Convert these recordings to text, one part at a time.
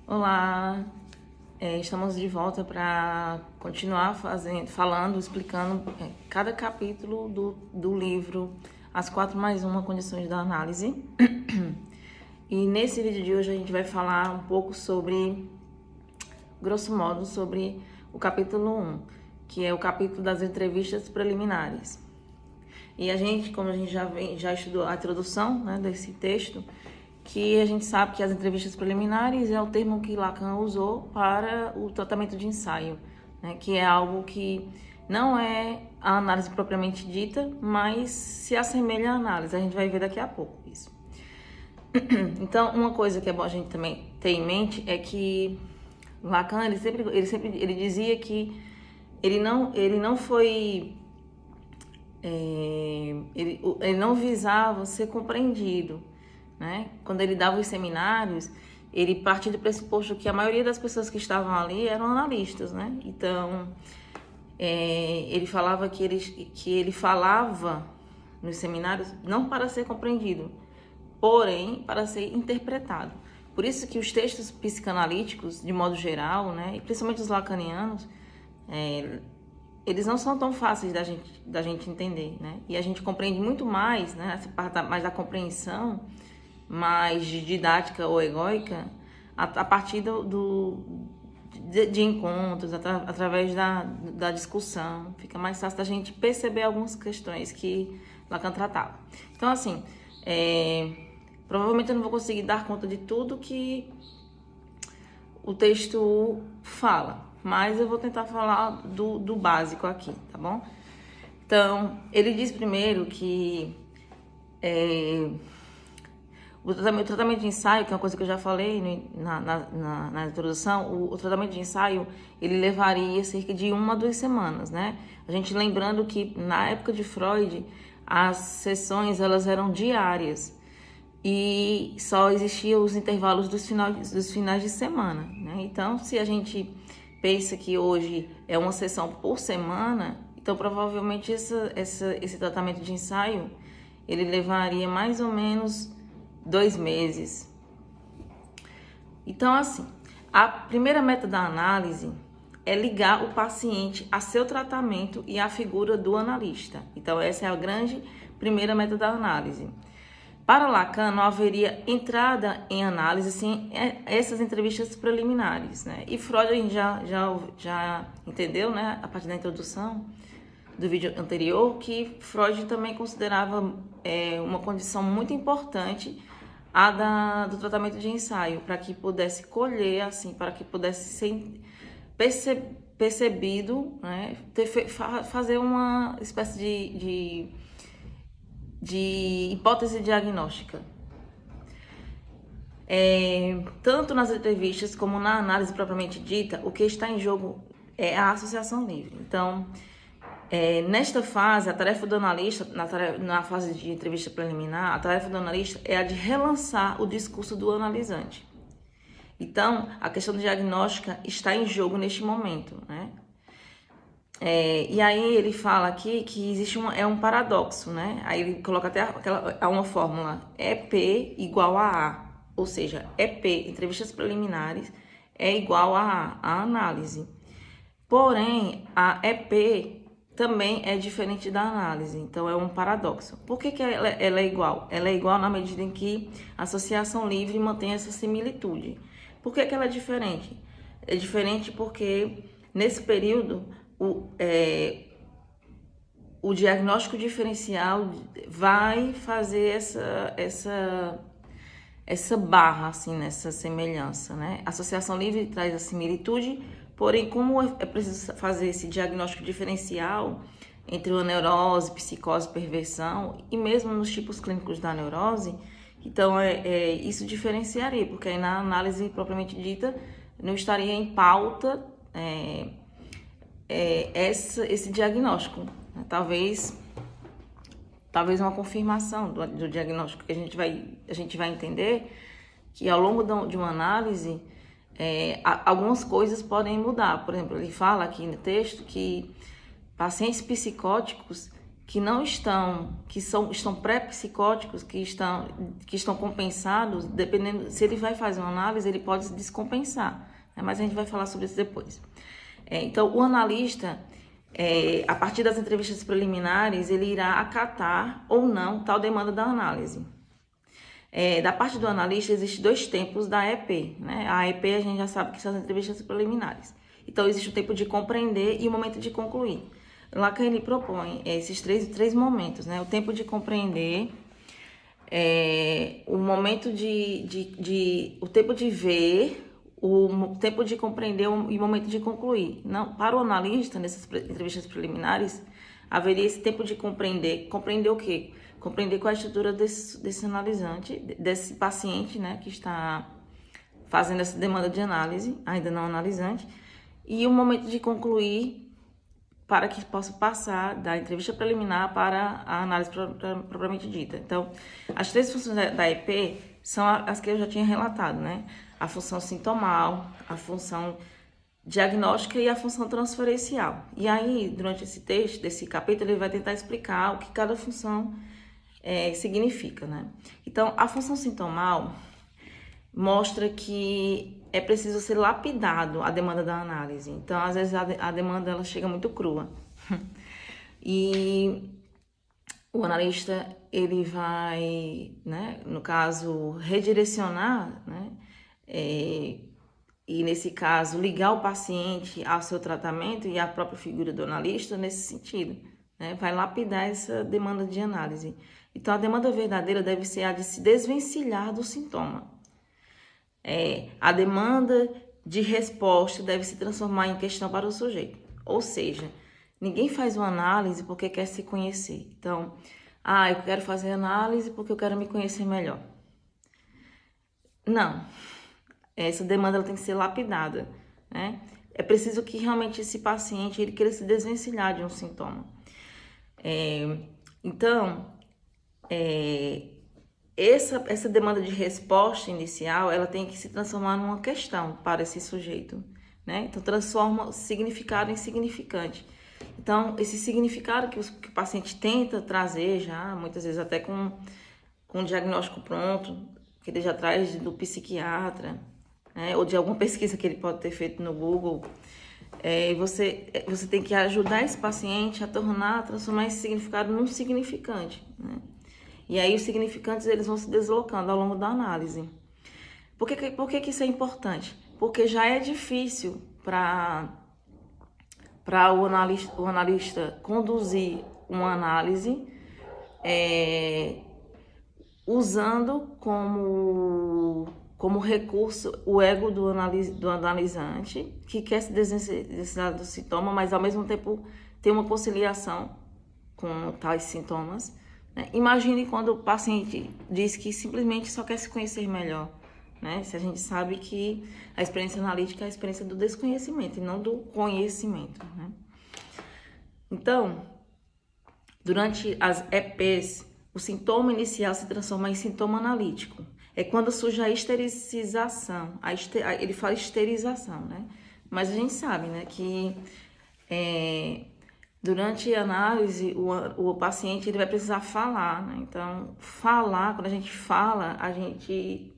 Olá, estamos de volta para continuar explicando cada capítulo do livro As 4 mais 1 Condições da Análise. E nesse vídeo de hoje a gente vai falar um pouco sobre, grosso modo, sobre o capítulo 1, que é o capítulo das entrevistas preliminares. E a gente, como a gente já estudou a introdução, né, desse texto, que a gente sabe que as entrevistas preliminares é o termo que Lacan usou para o tratamento de ensaio, né, que é algo que não é a análise propriamente dita, mas se assemelha à análise. A gente vai ver daqui a pouco isso. Então, uma coisa que é bom a gente também ter em mente é que Lacan, ele dizia que ele não foi... ele não visava ser compreendido, né? Quando ele dava os seminários, ele partia do pressuposto que a maioria das pessoas que estavam ali eram analistas, né? Então, ele falava que ele falava nos seminários não para ser compreendido, porém para ser interpretado. Por isso que os textos psicanalíticos, de modo geral, né, e principalmente os lacanianos, eles não são tão fáceis da gente entender, né? E a gente compreende muito mais, né, essa parte mais da compreensão, mais didática ou egóica, a partir de encontros, através da discussão. Fica mais fácil da gente perceber algumas questões que Lacan tratava. Então, assim, provavelmente eu não vou conseguir dar conta de tudo que o texto fala, mas eu vou tentar falar do básico aqui, tá bom? Então, ele diz primeiro que o tratamento de ensaio, que é uma coisa que eu já falei na introdução, o tratamento de ensaio, ele levaria cerca de 1 a 2 semanas, né? A gente lembrando que na época de Freud, as sessões elas eram diárias e só existiam os intervalos dos finais de semana, né? Então, se a gente pensa que hoje é uma sessão por semana, então provavelmente esse tratamento de ensaio, ele levaria mais ou menos 2 meses. Então, assim, a primeira meta da análise é ligar o paciente a seu tratamento e à figura do analista. Então, essa é a grande primeira meta da análise. Para Lacan, não haveria entrada em análise sem essas entrevistas preliminares, né? E Freud a gente já entendeu, né, a partir da introdução do vídeo anterior, que Freud também considerava uma condição muito importante do tratamento de ensaio, para que pudesse colher, assim, para que pudesse ser percebido, né, fazer uma espécie de hipótese diagnóstica. Tanto nas entrevistas como na análise propriamente dita, o que está em jogo é a associação livre. Então, nesta fase, a tarefa do analista, na fase de entrevista preliminar, a tarefa do analista é a de relançar o discurso do analisante. Então, a questão diagnóstica está em jogo neste momento, né? E aí ele fala aqui que existe um paradoxo, né? Aí ele coloca até uma fórmula EP igual a A, ou seja, EP, entrevistas preliminares, é igual a análise. Porém, a EP também é diferente da análise, então é um paradoxo. Por que ela é igual? Ela é igual na medida em que a associação livre mantém essa similitude. Por que ela é diferente? É diferente porque nesse período o diagnóstico diferencial vai fazer essa barra, assim, nessa semelhança, né? A associação livre traz a similitude, porém, como é preciso fazer esse diagnóstico diferencial entre uma neurose, psicose, perversão, e mesmo nos tipos clínicos da neurose, então isso diferenciaria, porque aí na análise propriamente dita não estaria em pauta esse diagnóstico, né? Talvez uma confirmação do diagnóstico, que a gente vai entender que ao longo de uma análise algumas coisas podem mudar. Por exemplo, ele fala aqui no texto que pacientes psicóticos que não estão, estão pré-psicóticos, que estão compensados, dependendo, se ele vai fazer uma análise, ele pode se descompensar, né? Mas a gente vai falar sobre isso depois. Então, o analista, a partir das entrevistas preliminares, ele irá acatar ou não tal demanda da análise. Da parte do analista, existem 2 tempos da EP, né? A EP a gente já sabe que são as entrevistas preliminares. Então, existe o tempo de compreender e o momento de concluir. Lacan ele propõe esses três momentos, né? O tempo de compreender, o momento o tempo de ver, o tempo de compreender e o momento de concluir. Não, para o analista, nessas entrevistas preliminares, haveria esse tempo de compreender. Compreender o quê? Compreender qual é a estrutura desse analisante, desse paciente, né, que está fazendo essa demanda de análise, ainda não analisante, e o momento de concluir, para que possa passar da entrevista preliminar para a análise propriamente dita. Então, as 3 funções da EP são as que eu já tinha relatado, né? A função sintomal, a função diagnóstica e a função transferencial. E aí, durante esse texto, desse capítulo, ele vai tentar explicar o que cada função significa, né? Então, a função sintomal mostra que é preciso ser lapidado a demanda da análise. Então, às vezes, a demanda ela chega muito crua. E o analista, ele vai, né, no caso, redirecionar, né, e nesse caso, ligar o paciente ao seu tratamento e à própria figura do analista nesse sentido, né, vai lapidar essa demanda de análise. Então, a demanda verdadeira deve ser a de se desvencilhar do sintoma. A demanda de resposta deve se transformar em questão para o sujeito. Ou seja, ninguém faz uma análise porque quer se conhecer. Então, eu quero fazer análise porque eu quero me conhecer melhor. Não. Essa demanda ela tem que ser lapidada, né? É preciso que realmente esse paciente ele queira se desvencilhar de um sintoma. Essa demanda de resposta inicial, ela tem que se transformar numa questão para esse sujeito, né? Então, transforma significado em significante. Então, esse significado que o paciente tenta trazer já, muitas vezes até com um diagnóstico pronto, que ele já traz do psiquiatra, né? Ou de alguma pesquisa que ele pode ter feito no Google, você tem que ajudar esse paciente a transformar esse significado num significante, né? E aí os significantes eles vão se deslocando ao longo da análise. Por que isso é importante? Porque já é difícil para o analista conduzir uma análise usando como recurso o ego do analisante, que quer se desvencilhar do sintoma, mas ao mesmo tempo tem uma conciliação com tais sintomas. Imagine quando o paciente diz que simplesmente só quer se conhecer melhor, né? Se a gente sabe que a experiência analítica é a experiência do desconhecimento e não do conhecimento, né? Então, durante as EPs, o sintoma inicial se transforma em sintoma analítico. É quando surge a estericização, ele fala esterilização, né? Mas a gente sabe, né, que durante a análise, o paciente ele vai precisar falar, né? Então, quando a gente fala, a gente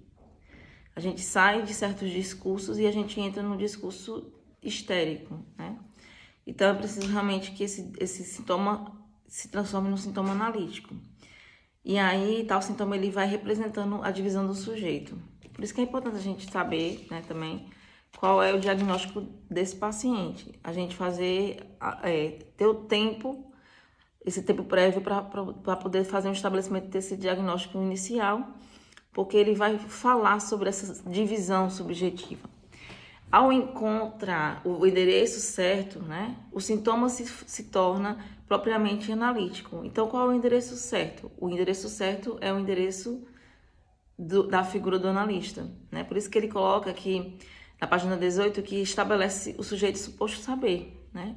sai de certos discursos e a gente entra no discurso histérico, né? Então, é preciso realmente que esse sintoma se transforme num sintoma analítico. E aí, tal sintoma ele vai representando a divisão do sujeito. Por isso que é importante a gente saber, né, também, qual é o diagnóstico desse paciente. A gente ter o tempo, esse tempo prévio para poder fazer um estabelecimento desse diagnóstico inicial, porque ele vai falar sobre essa divisão subjetiva. Ao encontrar o endereço certo, né, o sintoma se torna propriamente analítico. Então, qual é o endereço certo? O endereço certo é o endereço da figura do analista, né? Por isso que ele coloca aqui na página 18 que estabelece o sujeito suposto saber, né?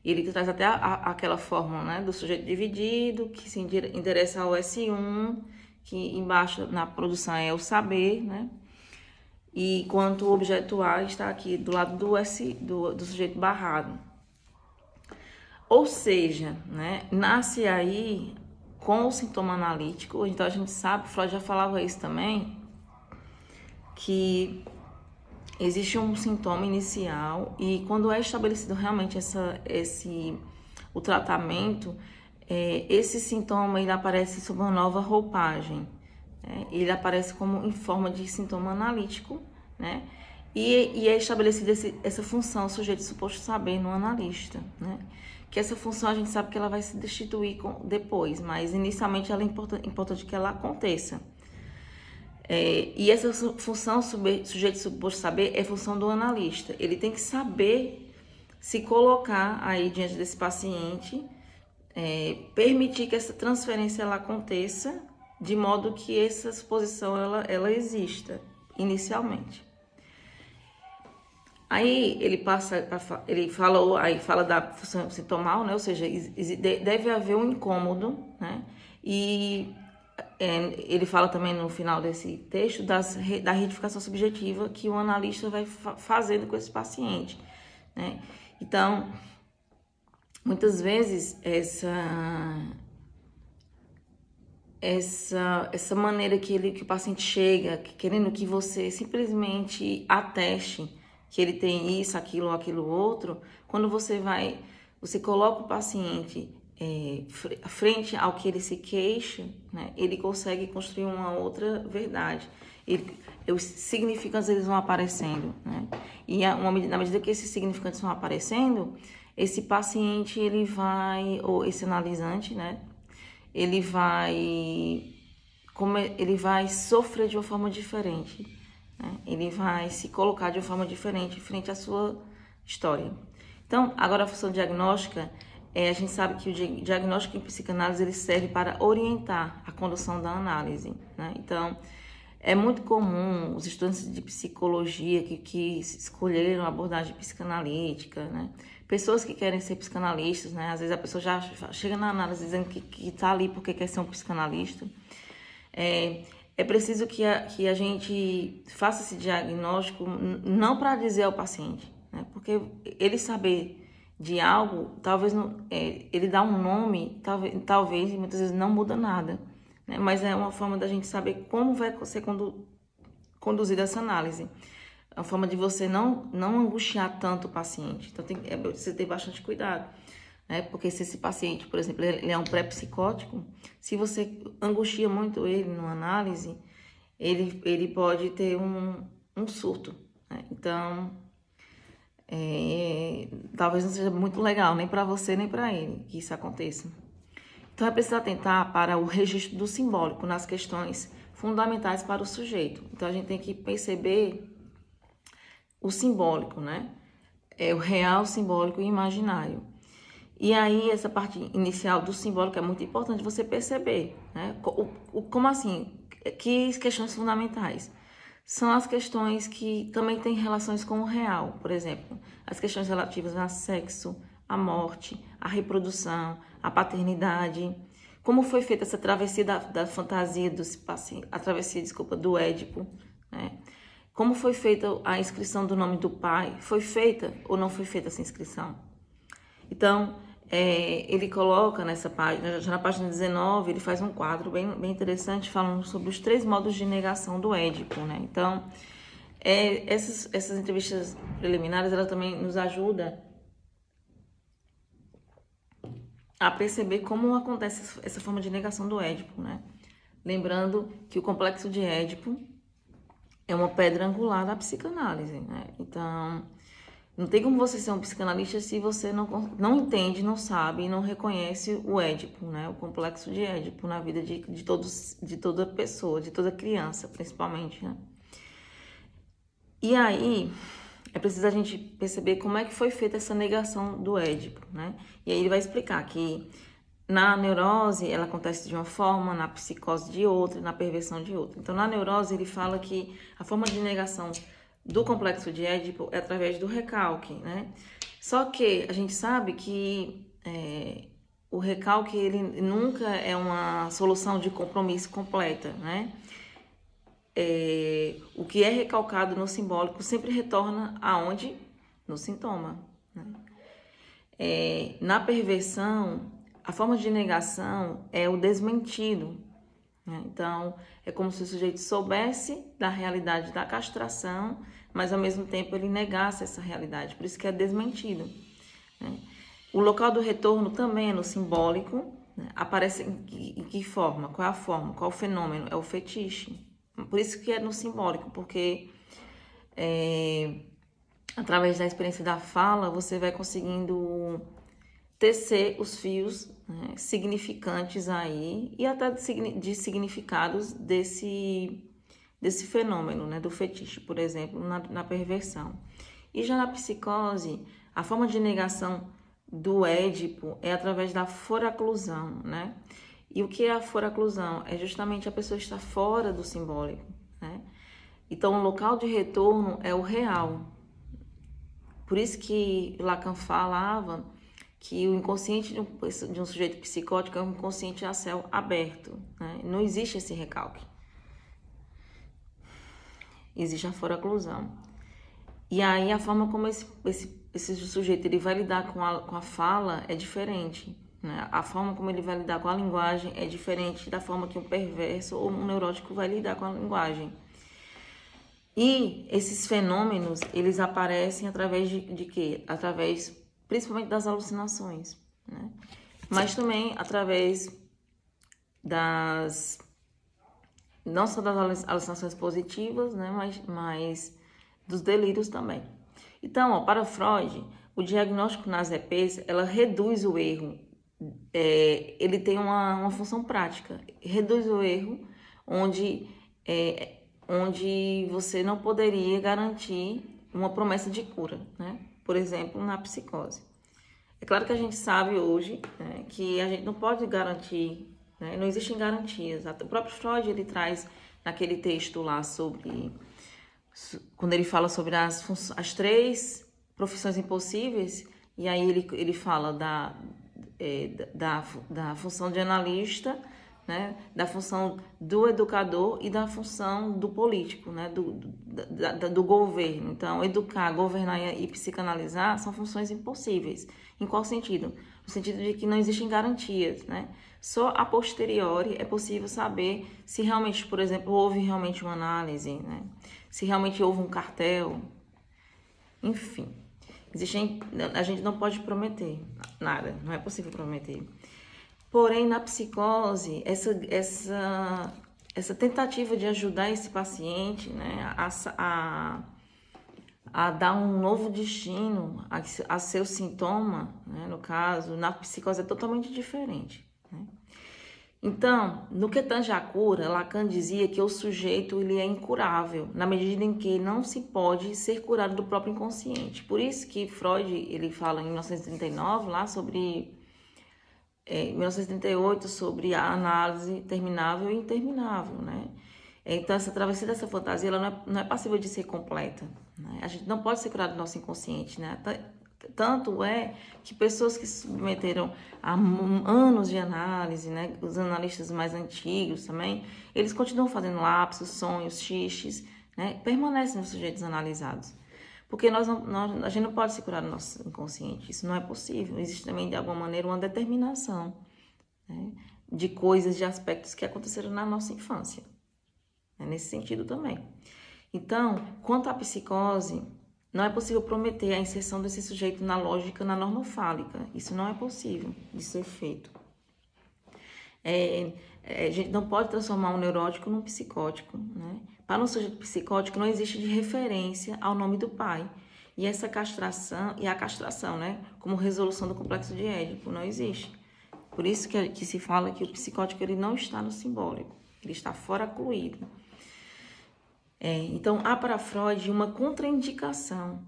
E ele traz até aquela fórmula, né, do sujeito dividido, que se endereça ao S1, que embaixo na produção é o saber, né? E enquanto o objeto A está aqui do lado do sujeito barrado. Ou seja, né, nasce aí com o sintoma analítico. Então a gente sabe, Freud já falava isso também, que existe um sintoma inicial e quando é estabelecido realmente o tratamento, esse sintoma ele aparece sob uma nova roupagem. Né? Ele aparece como em forma de sintoma analítico, né? E é estabelecida essa função, o sujeito suposto saber no analista, né? Que essa função a gente sabe que ela vai se destituir depois, mas inicialmente ela é importante que ela aconteça. E essa função, sujeito suposto saber, é função do analista. Ele tem que saber se colocar aí diante desse paciente, permitir que essa transferência ela aconteça, de modo que essa suposição ela exista inicialmente. Aí ele fala da função sintomal, né? Ou seja, deve haver um incômodo, né? E ele fala também no final desse texto da retificação subjetiva que o analista vai fazendo com esse paciente, né? Então, muitas vezes essa maneira que o paciente chega, querendo que você simplesmente ateste que ele tem isso, aquilo ou aquilo outro, quando você coloca o paciente frente ao que ele se queixa, né, ele consegue construir uma outra verdade. Os significantes eles vão aparecendo, né? E na medida que esses significantes vão aparecendo, esse paciente ou esse analisante, né, ele vai sofrer de uma forma diferente, né? Ele vai se colocar de uma forma diferente frente à sua história. Então, agora a função diagnóstica, a gente sabe que o diagnóstico em psicanálise ele serve para orientar a condução da análise, né? Então, é muito comum os estudantes de psicologia que escolheram a abordagem psicanalítica, né? Pessoas que querem ser psicanalistas, né? Às vezes a pessoa já chega na análise dizendo que está ali porque quer ser um psicanalista. É preciso que a gente faça esse diagnóstico não para dizer ao paciente, né? Porque ele saber de algo, talvez não, ele dá um nome, talvez muitas vezes não muda nada, né? Mas é uma forma da gente saber como vai ser conduzida essa análise. É uma forma de você não angustiar tanto o paciente. Então, você ter bastante cuidado, né? Porque se esse paciente, por exemplo, ele é um pré-psicótico, se você angustia muito ele numa análise, ele pode ter um surto, né? Então, talvez não seja muito legal, nem para você, nem para ele, que isso aconteça. Então, é preciso atentar para o registro do simbólico nas questões fundamentais para o sujeito. Então, a gente tem que perceber o simbólico, né? O real, simbólico e imaginário. E aí, essa parte inicial do simbólico é muito importante você perceber, né? Como assim? Que questões fundamentais? São as questões que também têm relações com o real. Por exemplo, as questões relativas ao sexo, à morte, à reprodução, à paternidade. Como foi feita essa travessia da fantasia do Édipo, né? Como foi feita a inscrição do nome do pai? Foi feita ou não foi feita essa inscrição? Então, ele coloca nessa página, já na página 19, ele faz um quadro bem interessante falando sobre os 3 modos de negação do Édipo, né? Então, essas entrevistas preliminares, ela também nos ajuda a perceber como acontece essa forma de negação do Édipo, né? Lembrando que o complexo de Édipo é uma pedra angular da psicanálise, né? Então, não tem como você ser um psicanalista se você não entende, não sabe e não reconhece o Édipo, né? O complexo de Édipo na vida de toda pessoa, de toda criança, principalmente, né? E aí, é preciso a gente perceber como é que foi feita essa negação do Édipo, né? E aí ele vai explicar que na neurose ela acontece de uma forma, na psicose de outra, na perversão de outra. Então, na neurose ele fala que a forma de negação do complexo de Édipo é através do recalque, né? Só que a gente sabe que o recalque ele nunca é uma solução de compromisso completa, né? O que é recalcado no simbólico sempre retorna aonde? No sintoma, né? Na perversão, a forma de negação é o desmentido, né? Então, é como se o sujeito soubesse da realidade da castração, mas ao mesmo tempo ele negasse essa realidade, por isso que é desmentido, né? O local do retorno também é no simbólico, né? Aparece em que forma? Qual é a forma? Qual é o fenômeno? É o fetiche. Por isso que é no simbólico, porque através da experiência da fala, você vai conseguindo tecer os fios, né, significantes aí e até de significados desse fenômeno, né, do fetiche, por exemplo, na perversão. E já na psicose, a forma de negação do Édipo é através da foraclusão, né? E o que é a foraclusão? É justamente a pessoa estar fora do simbólico, né? Então, o local de retorno é o real. Por isso que Lacan falava que o inconsciente de um sujeito psicótico é um inconsciente a céu aberto, né? Não existe esse recalque. Existe a foraclusão. E aí a forma como esse sujeito ele vai lidar com a fala é diferente, né? A forma como ele vai lidar com a linguagem é diferente da forma que um perverso ou um neurótico vai lidar com a linguagem. E esses fenômenos, eles aparecem através de quê? Através, principalmente das alucinações, né? Mas também através não só das alucinações positivas, né? Mas dos delírios também. Então, ó, para Freud, o diagnóstico nas EPs, ela reduz o erro. Ele tem uma função prática. Reduz o erro onde você não poderia garantir uma promessa de cura, né? Por exemplo, na psicose. É claro que a gente sabe hoje, né, que a gente não pode garantir, né? Não existem garantias. O próprio Freud, ele traz naquele texto lá sobre... Quando ele fala sobre as 3 profissões impossíveis, e aí ele fala da função de analista, né, da função do educador e da função do político, né, do governo. Então, educar, governar e psicanalizar são funções impossíveis. Em qual sentido? No sentido de que não existem garantias, né? Só a posteriori é possível saber se realmente, por exemplo, houve realmente uma análise, né? Se realmente houve um cartel. Enfim, a gente não pode prometer nada, não é possível prometer. Porém, na psicose, essa tentativa de ajudar esse paciente, né, a dar um novo destino a seu sintoma, né, no caso, na psicose é totalmente diferente, né? Então, no que tange à cura, Lacan dizia que o sujeito ele é incurável, na medida em que não se pode ser curado do próprio inconsciente. Por isso que Freud ele fala em 1939, lá sobre... em 1938, sobre a análise terminável e interminável, né? Então, essa travessia dessa fantasia, ela não é passível de ser completa, né? A gente não pode ser curado do nosso inconsciente, né? Tanto é que pessoas que se submeteram a anos de análise, né? Os analistas mais antigos também, eles continuam fazendo lapsos, sonhos, xixes, né? Permanecem nos sujeitos analisados. Porque a gente não pode se curar do nosso inconsciente, isso não é possível. Existe também, de alguma maneira, uma determinação, né, de coisas, de aspectos que aconteceram na nossa infância, né, nesse sentido também. Então, quanto à psicose, não é possível prometer a inserção desse sujeito na lógica, na normofálica. Isso não é possível de ser feito. A gente não pode transformar um neurótico num psicótico, né? Para um sujeito psicótico não existe de referência ao nome do pai. E essa castração, e a castração, né? Como resolução do complexo de Édipo, não existe. Por isso que se fala que o psicótico ele não está no simbólico, ele está foracluído. Então, há para Freud uma contraindicação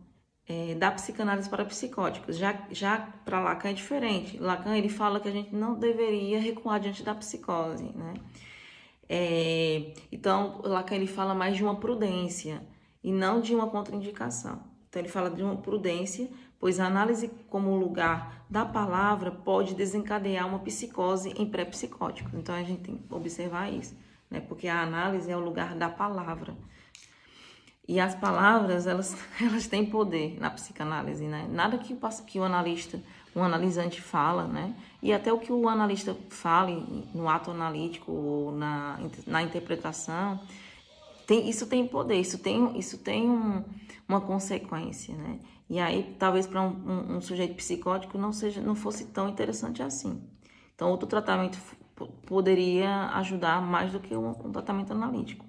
da psicanálise para psicóticos. Já para Lacan é diferente. Lacan ele fala que a gente não deveria recuar diante da psicose, né? Então, Lacan ele fala mais de uma prudência e não de uma contraindicação. Então, ele fala de uma prudência, pois a análise como lugar da palavra pode desencadear uma psicose em pré-psicóticos. Então, a gente tem que observar isso, né? Porque a análise é o lugar da palavra. E as palavras, elas têm poder na psicanálise, né? Nada que o analista o analisante fala, né? E até o que o analista fale no ato analítico ou na interpretação, isso tem poder, isso tem uma consequência, né? E aí, talvez para um sujeito psicótico não fosse tão interessante assim. Então, outro tratamento poderia ajudar mais do que um tratamento analítico.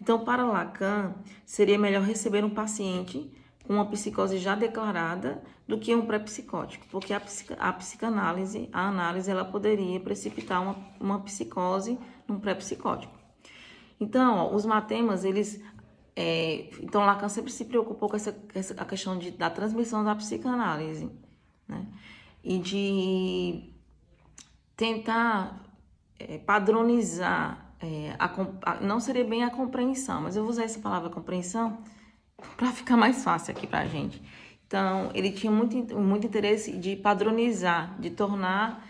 Então, para Lacan, seria melhor receber um paciente com uma psicose já declarada do que um pré-psicótico, porque a psicanálise, a análise, ela poderia precipitar uma psicose num pré-psicótico. Então, ó, os matemas, então, Lacan sempre se preocupou com a questão da transmissão da psicanálise, né? E de tentar padronizar, não seria bem a compreensão, mas eu vou usar essa palavra compreensão para ficar mais fácil aqui para a gente. Então, ele tinha muito interesse de padronizar, de tornar...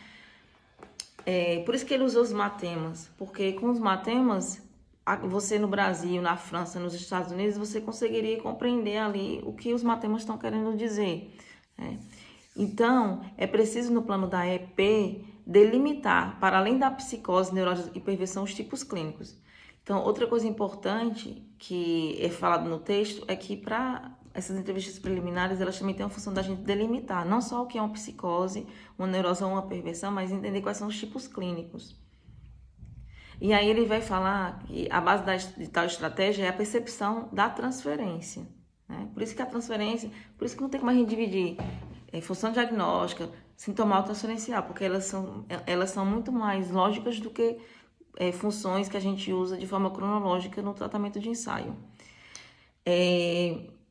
por isso que ele usou os matemas, porque com os matemas, você no Brasil, na França, nos Estados Unidos, você conseguiria compreender ali o que os matemas estão querendo dizer, né? Então, é preciso no plano da EP delimitar, para além da psicose, neurose e perversão, os tipos clínicos. Então, outra coisa importante que é falado no texto é que para essas entrevistas preliminares, elas também têm a função da gente delimitar, não só o que é uma psicose, uma neurose ou uma perversão, mas entender quais são os tipos clínicos. E aí ele vai falar que a base de tal estratégia é a percepção da transferência, né? Por isso que a transferência, por isso que não tem como a gente dividir função diagnóstica, sintomal transferencial, porque elas são muito mais lógicas do que funções que a gente usa de forma cronológica no tratamento de ensaio.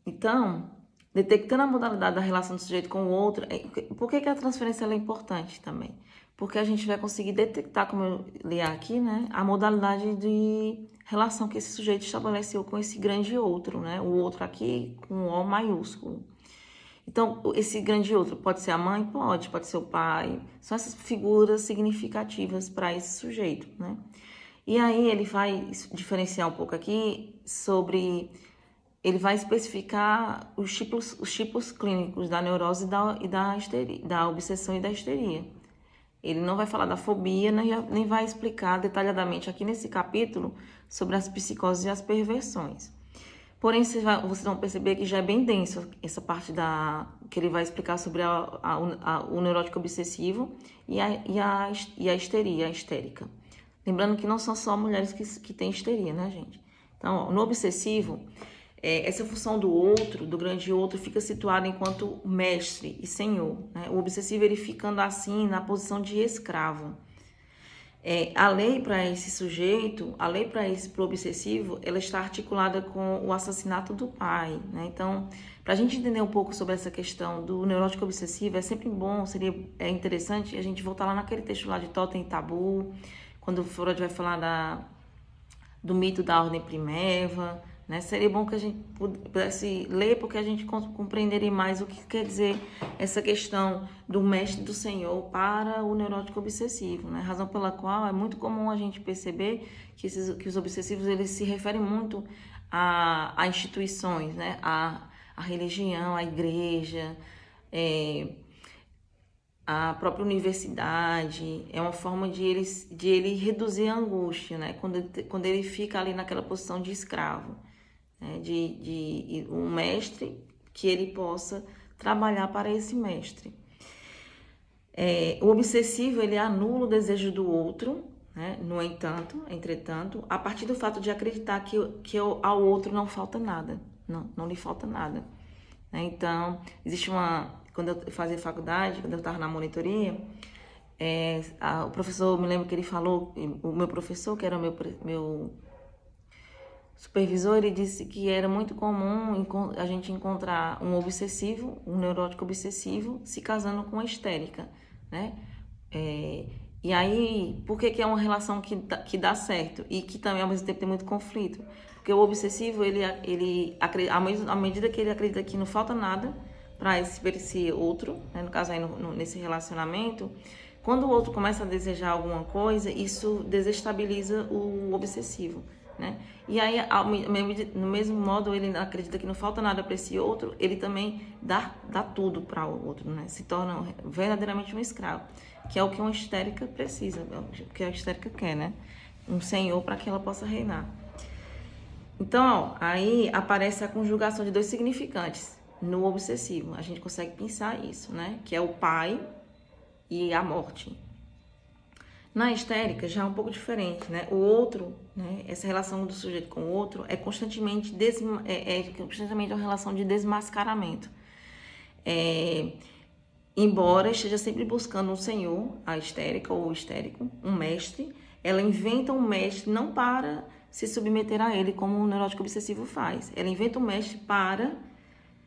Então, detectando a modalidade da relação do sujeito com o outro, por que a transferência é importante também? Porque a gente vai conseguir detectar, como eu li aqui, né, a modalidade de relação que esse sujeito estabeleceu com esse grande outro, né? O outro aqui com O maiúsculo. Então, esse grande outro pode ser a mãe? Pode ser o pai. São essas figuras significativas para esse sujeito, né? E aí ele vai diferenciar um pouco aqui sobre... Ele vai especificar os tipos clínicos da neurose da obsessão e da histeria. Ele não vai falar da fobia, nem vai explicar detalhadamente aqui nesse capítulo sobre as psicoses e as perversões. Porém, vocês vão perceber que já é bem denso essa parte que ele vai explicar sobre o neurótico obsessivo e a histeria, a histérica. Lembrando que não são só mulheres que têm histeria, né, gente? Então, ó, no obsessivo, essa função do outro, do grande outro, fica situada enquanto mestre e senhor, né? O obsessivo, ele ficando assim na posição de escravo. A lei para esse sujeito, a lei para o obsessivo, ela está articulada com o assassinato do pai, né? Então, para a gente entender um pouco sobre essa questão do neurótico obsessivo, é sempre bom, é interessante a gente voltar lá naquele texto lá de Totem e Tabu, quando o Freud vai falar do mito da ordem primeva, né? Seria bom que a gente pudesse ler, porque a gente compreenderia mais o que quer dizer essa questão do mestre do senhor para o neurótico obsessivo, né? Razão pela qual é muito comum a gente perceber que os obsessivos, eles se referem muito a instituições, né? A religião, a igreja, a própria universidade. É uma forma de ele reduzir a angústia, né? Quando ele fica ali naquela posição de escravo, né? De um mestre que ele possa trabalhar para esse mestre. O obsessivo, ele anula o desejo do outro, né? No entanto, entretanto, a partir do fato de acreditar que ao outro não falta nada, não lhe falta nada, né? Então, existe quando eu fazia faculdade, quando eu estava na monitoria, o professor, me lembro que ele falou, o meu professor, que era o meu supervisor, ele disse que era muito comum a gente encontrar um obsessivo, um neurótico obsessivo, se casando com uma histérica, né? E aí, por que é uma relação que dá certo e que também ao mesmo tempo tem muito conflito? Porque o obsessivo, à medida que ele acredita que não falta nada para esse outro, né? No caso aí nesse relacionamento, quando o outro começa a desejar alguma coisa, isso desestabiliza o obsessivo, né? E aí, no mesmo modo, ele acredita que não falta nada para esse outro, ele também dá tudo para o outro, né? Se torna verdadeiramente um escravo, que é o que uma histérica precisa, o que a histérica quer, né? Um senhor para que ela possa reinar. Então, ó, aí aparece a conjugação de dois significantes no obsessivo. A gente consegue pensar isso, né? Que é o pai e a morte. Na histérica já é um pouco diferente, né? O outro, né? Essa relação do sujeito com o outro é constantemente uma relação de desmascaramento. Embora esteja sempre buscando um senhor, a histérica ou o histérico, um mestre, ela inventa um mestre não para se submeter a ele, como o neurótico obsessivo faz. Ela inventa um mestre para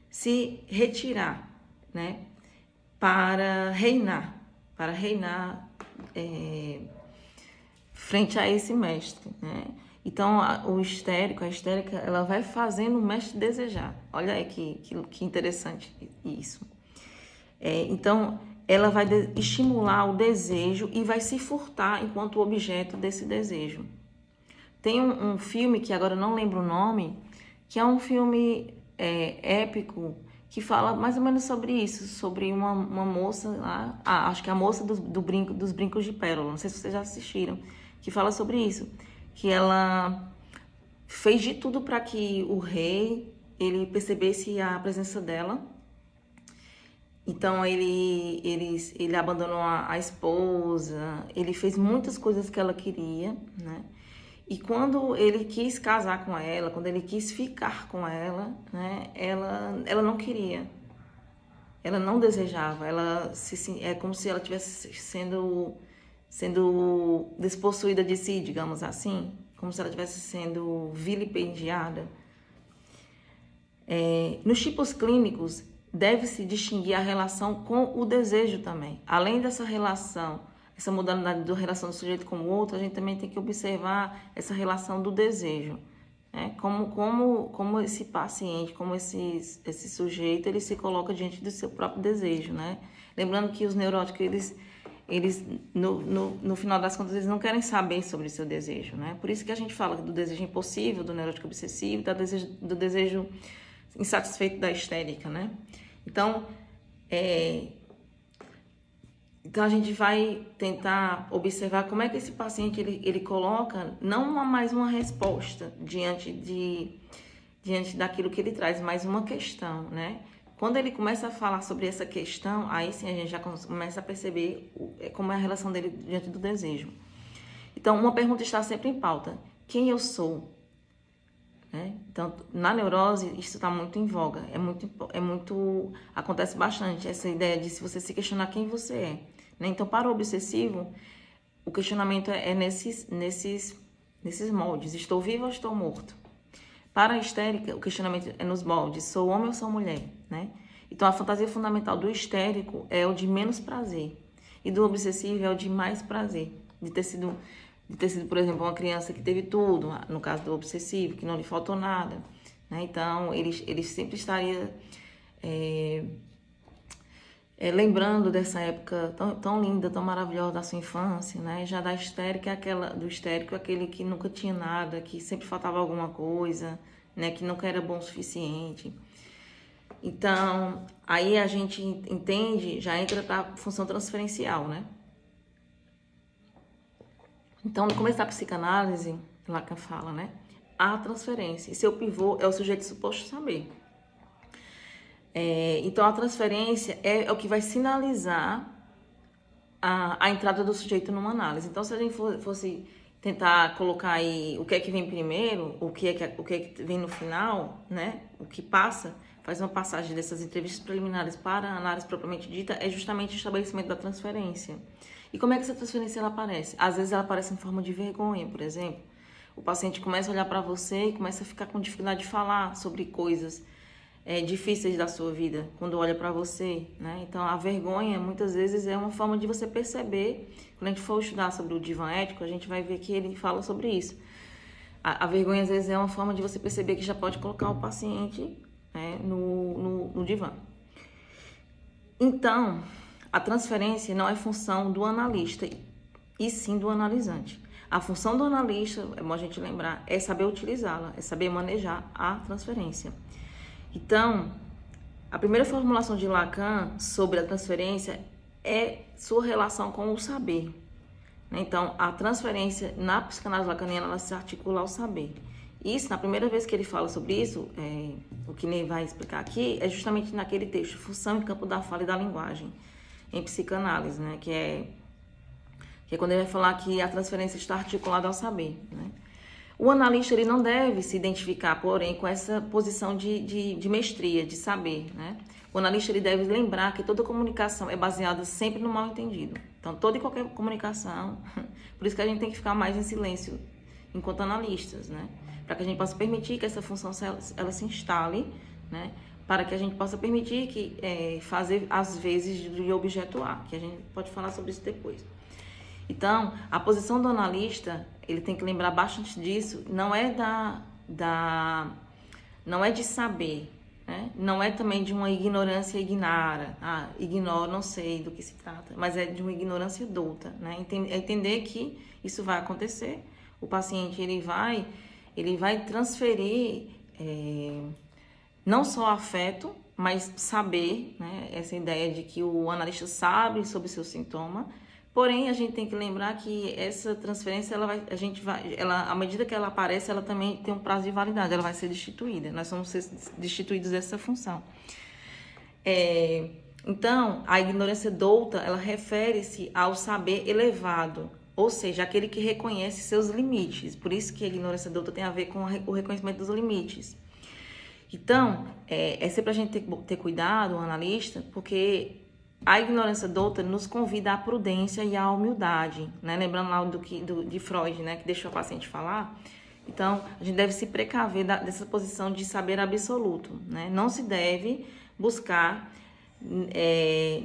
se retirar, né? Para reinar frente a esse mestre, né? Então, o histérico, a histérica, ela vai fazendo o mestre desejar. Olha aí que interessante isso. Então, ela vai estimular o desejo e vai se furtar enquanto objeto desse desejo. Tem um filme, que agora eu não lembro o nome, que é um filme épico, que fala mais ou menos sobre isso, sobre uma moça lá, acho que é a moça dos brincos de pérola, não sei se vocês já assistiram, que fala sobre isso, que ela fez de tudo para que o rei, ele percebesse a presença dela. Então ele abandonou a esposa, ele fez muitas coisas que ela queria, né? E quando ele quis casar com ela, quando ele quis ficar com ela, né? Ela não queria, ela não desejava, é como se ela estivesse sendo despossuída de si, digamos assim, como se ela estivesse sendo vilipendiada. Nos tipos clínicos, deve-se distinguir a relação com o desejo também. Além dessa relação, essa modalidade da relação do sujeito com o outro, a gente também tem que observar essa relação do desejo. Né? Como esse paciente, como esse sujeito, ele se coloca diante do seu próprio desejo. Né? Lembrando que os neuróticos, eles no final das contas, eles não querem saber sobre o seu desejo. Né? Por isso que a gente fala do desejo impossível, do neurótico obsessivo, do desejo insatisfeito da histérica, né? Então a gente vai tentar observar como é que esse paciente ele coloca não mais uma resposta diante daquilo que ele traz, mas uma questão, né? Quando ele começa a falar sobre essa questão, aí sim a gente já começa a perceber como é a relação dele diante do desejo. Então, uma pergunta está sempre em pauta: quem eu sou? Né? Então, na neurose, isso está muito em voga, acontece bastante essa ideia de se você se questionar quem você é. Né? Então, para o obsessivo, o questionamento é nesses moldes: estou vivo ou estou morto? Para a histérica, o questionamento é nos moldes: sou homem ou sou mulher? Né? Então, a fantasia fundamental do histérico é o de menos prazer, e do obsessivo é o de mais prazer, de ter sido, por exemplo, uma criança que teve tudo, no caso do obsessivo, que não lhe faltou nada. Né? Então, ele sempre estaria lembrando dessa época tão linda, tão maravilhosa da sua infância, né? Já da histérica, do histérico, aquele que nunca tinha nada, que sempre faltava alguma coisa, né? Que nunca era bom o suficiente. Então, aí a gente entende, já entra para a função transferencial, né? Então, no começo da psicanálise, Lacan fala, né? A transferência. E seu pivô é o sujeito suposto saber. Então, a transferência é o que vai sinalizar a entrada do sujeito numa análise. Então, se a gente fosse tentar colocar aí o que é que vem primeiro, o que é que vem no final, né? O que passa, faz uma passagem dessas entrevistas preliminares para a análise propriamente dita, é justamente o estabelecimento da transferência. E como é que essa transferência ela aparece? Às vezes ela aparece em forma de vergonha, por exemplo. O paciente começa a olhar para você e começa a ficar com dificuldade de falar sobre coisas difíceis da sua vida, quando olha para você, né? Então, a vergonha, muitas vezes, é uma forma de você perceber. Quando a gente for estudar sobre o divã ético, a gente vai ver que ele fala sobre isso. A vergonha, às vezes, é uma forma de você perceber que já pode colocar o paciente, né, no divã. Então, a transferência não é função do analista, e sim do analisante. A função do analista, é bom a gente lembrar, é saber utilizá-la, é saber manejar a transferência. Então, a primeira formulação de Lacan sobre a transferência é sua relação com o saber. Então, a transferência na psicanálise lacaniana, ela se articula ao saber. Isso, na primeira vez que ele fala sobre isso, o que Ney vai explicar aqui, é justamente naquele texto, Função em Campo da Fala e da Linguagem, em psicanálise, né? Que é quando ele vai falar que a transferência está articulada ao saber, né? O analista, ele não deve se identificar, porém, com essa posição de mestria, de saber, né? O analista, ele deve lembrar que toda comunicação é baseada sempre no mal-entendido. Então, toda e qualquer comunicação, por isso que a gente tem que ficar mais em silêncio enquanto analistas, né? Para que a gente possa permitir que essa função ela se instale, né? Para que a gente possa permitir que fazer as vezes de objeto A, que a gente pode falar sobre isso depois. Então, a posição do analista, ele tem que lembrar bastante disso, não é não é de saber, né? Não é também de uma ignorância ignara, ignoro, não sei do que se trata, mas é de uma ignorância douta, né? Entender que isso vai acontecer, o paciente ele vai transferir não só afeto, mas saber, né? Essa ideia de que o analista sabe sobre o seu sintoma. Porém, a gente tem que lembrar que essa transferência, à medida que ela aparece, ela também tem um prazo de validade, ela vai ser destituída. Nós vamos ser destituídos dessa função. Então, a ignorância douta, ela refere-se ao saber elevado, ou seja, aquele que reconhece seus limites. Por isso que a ignorância douta tem a ver com o reconhecimento dos limites. Então, é sempre a gente ter cuidado, o analista, porque a ignorância douta nos convida à prudência e à humildade, né? Lembrando lá de Freud, né? Que deixou o paciente falar. Então, a gente deve se precaver dessa posição de saber absoluto, né? Não se deve buscar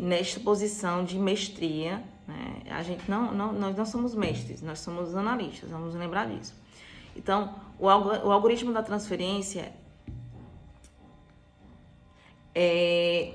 nesta posição de mestria, né? Nós não somos mestres, nós somos analistas, vamos lembrar disso. Então, o algoritmo da transferência é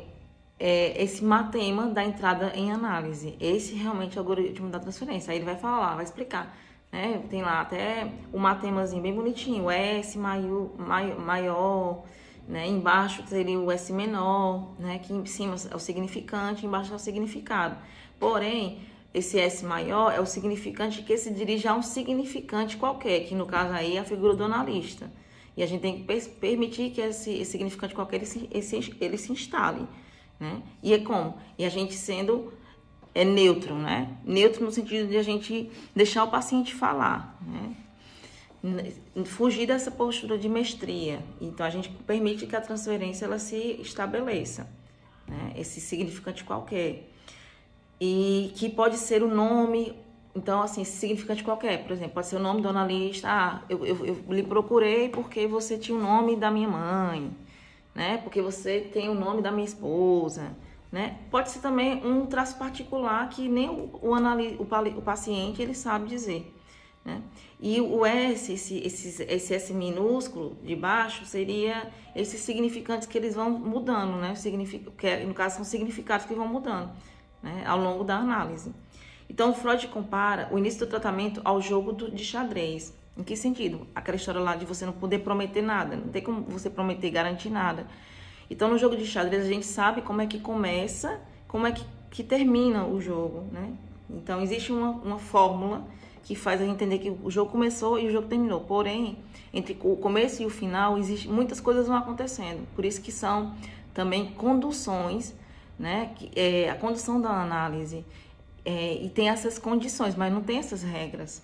esse matema da entrada em análise. Esse realmente é o algoritmo da transferência. Aí ele vai falar, vai explicar, né? Tem lá até o matemazinho bem bonitinho, o S maior, né? Embaixo seria o S menor, né? Que em cima é o significante, embaixo é o significado. Porém, esse S maior é o significante que se dirige a um significante qualquer, que no caso aí é a figura do analista. E a gente tem que permitir que esse significante qualquer ele se instale. Né? E é como? E a gente sendo neutro, né? Neutro no sentido de a gente deixar o paciente falar, né? Fugir dessa postura de mestria. Então, a gente permite que a transferência ela se estabeleça, né? Esse significante qualquer. E que pode ser o nome, então, assim, esse significante qualquer. Por exemplo, pode ser o nome do analista. Eu lhe procurei porque você tinha o nome da minha mãe, né? Porque você tem o nome da minha esposa, né? Pode ser também um traço particular que nem o paciente ele sabe dizer, né? E o S, esse S minúsculo de baixo, seria esses significantes que eles vão mudando, né? Que no caso são significados que vão mudando, né? Ao longo da análise. Então, Freud compara o início do tratamento ao jogo de xadrez. Em que sentido? Aquela história lá de você não poder prometer nada, não tem como você prometer e garantir nada. Então, no jogo de xadrez, a gente sabe como é que começa, como é que termina o jogo, né? Então, existe uma fórmula que faz a gente entender que o jogo começou e o jogo terminou. Porém, entre o começo e o final, muitas coisas vão acontecendo. Por isso que são também conduções, né? A condução da análise. E tem essas condições, mas não tem essas regras.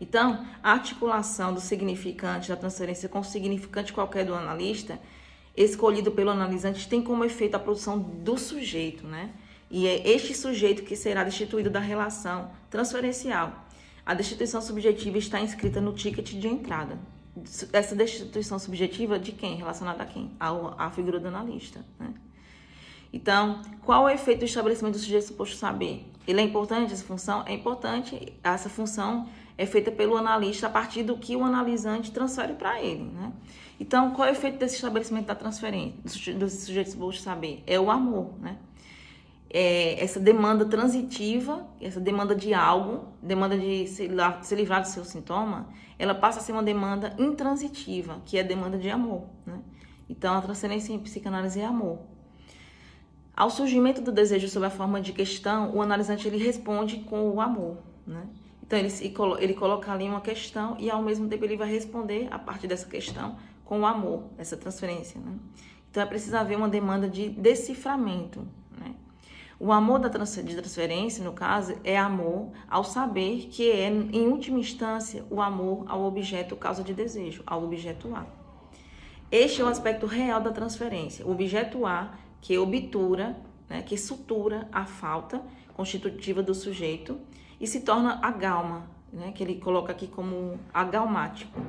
Então, a articulação do significante da transferência com o significante qualquer do analista, escolhido pelo analisante, tem como efeito a produção do sujeito, né? E é este sujeito que será destituído da relação transferencial. A destituição subjetiva está inscrita no ticket de entrada. Essa destituição subjetiva de quem? Relacionada a quem? À figura do analista, né? Então, qual é o efeito do estabelecimento do sujeito suposto saber? Ele é importante, essa função? É importante, essa função é feita pelo analista a partir do que o analisante transfere para ele, né? Então, qual é o efeito desse estabelecimento da transferência, do sujeito suposto saber? É o amor, né? essa demanda transitiva, essa demanda de algo, demanda de se livrar do seu sintoma, ela passa a ser uma demanda intransitiva, que é a demanda de amor, né? Então, a transferência em psicanálise é amor. Ao surgimento do desejo sob a forma de questão, o analisante ele responde com o amor, né? Então, ele coloca ali uma questão e, ao mesmo tempo, ele vai responder a partir dessa questão com o amor, essa transferência, né? Então, é preciso haver uma demanda de deciframento, né? O amor de transferência, no caso, é amor ao saber que é, em última instância, o amor ao objeto causa de desejo, ao objeto A. Este é o aspecto real da transferência. O objeto A, que obtura, né, que sutura a falta constitutiva do sujeito e se torna agálma, né, que ele coloca aqui como agalmático.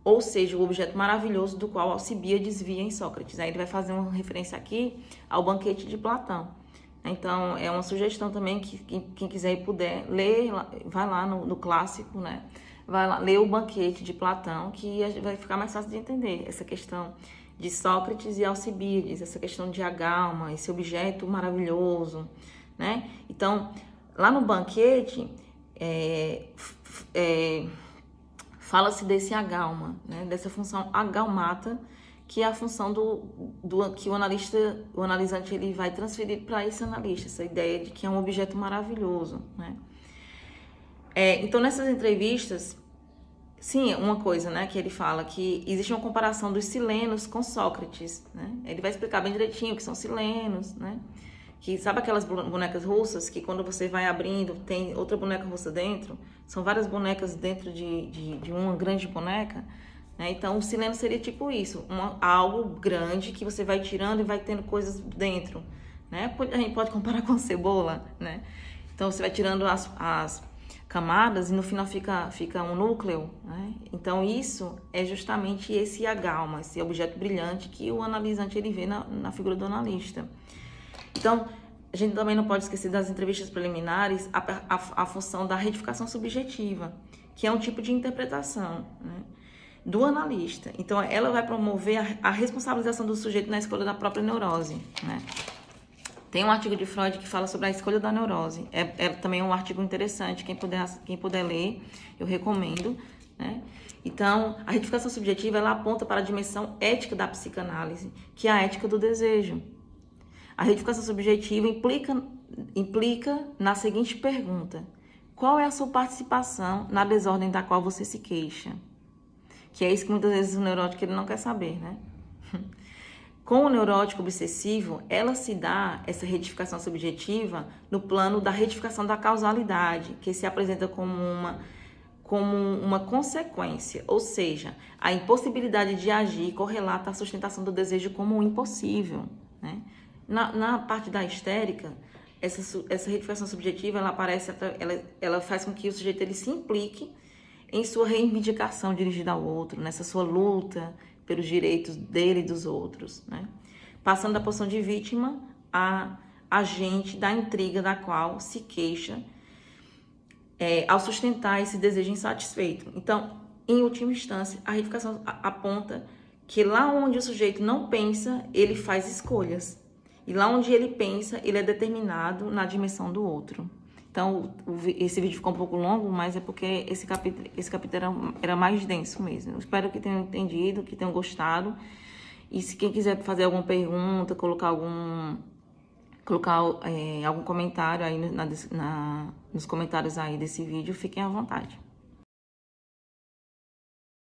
Ou seja, o objeto maravilhoso do qual Alcibíades via em Sócrates. Aí ele vai fazer uma referência aqui ao banquete de Platão. Então, é uma sugestão também que quem quiser e puder ler, vai lá no clássico, né? Vai lá ler o banquete de Platão, que vai ficar mais fácil de entender essa questão de Sócrates e Alcibíades, essa questão de agálma, esse objeto maravilhoso, né? Então, lá no banquete, fala-se desse agálma, né? Dessa função agalmata, que é a função que o analisante ele vai transferir para esse analista, essa ideia de que é um objeto maravilhoso, né? Então, nessas entrevistas, sim, uma coisa, né, que ele fala que existe uma comparação dos silenos com Sócrates, né? Ele vai explicar bem direitinho o que são silenos, né? Que sabe aquelas bonecas russas que quando você vai abrindo tem outra boneca russa dentro? São várias bonecas dentro de uma grande boneca. Então, o sileno seria tipo isso, algo grande que você vai tirando e vai tendo coisas dentro, né? A gente pode comparar com cebola, né? Então, você vai tirando as camadas e no final fica um núcleo, né? Então, isso é justamente esse agálma, esse objeto brilhante que o analisante ele vê na figura do analista. Então, a gente também não pode esquecer das entrevistas preliminares a função da retificação subjetiva, que é um tipo de interpretação, né, do analista. Então, ela vai promover a responsabilização do sujeito na escolha da própria neurose, né? Tem um artigo de Freud que fala sobre a escolha da neurose. É também um artigo interessante, quem puder ler, eu recomendo, né? Então, a retificação subjetiva, ela aponta para a dimensão ética da psicanálise, que é a ética do desejo. A retificação subjetiva implica na seguinte pergunta: qual é a sua participação na desordem da qual você se queixa? Que é isso que muitas vezes o neurótico ele não quer saber, né? Com o neurótico obsessivo, ela se dá, essa retificação subjetiva, no plano da retificação da causalidade, que se apresenta como uma consequência, ou seja, a impossibilidade de agir correlata à sustentação do desejo como impossível, né? Na parte da histérica, essa retificação subjetiva, ela faz com que o sujeito ele se implique em sua reivindicação dirigida ao outro, nessa sua luta pelos direitos dele e dos outros, né? Passando da posição de vítima a agente da intriga da qual se queixa ao sustentar esse desejo insatisfeito. Então, em última instância, a retificação aponta que lá onde o sujeito não pensa, ele faz escolhas. E lá onde ele pensa, ele é determinado na dimensão do outro. Então, esse vídeo ficou um pouco longo, mas é porque esse capítulo era mais denso mesmo. Eu espero que tenham entendido, que tenham gostado. E se quem quiser fazer alguma pergunta, colocar algum comentário aí nos comentários aí desse vídeo, fiquem à vontade.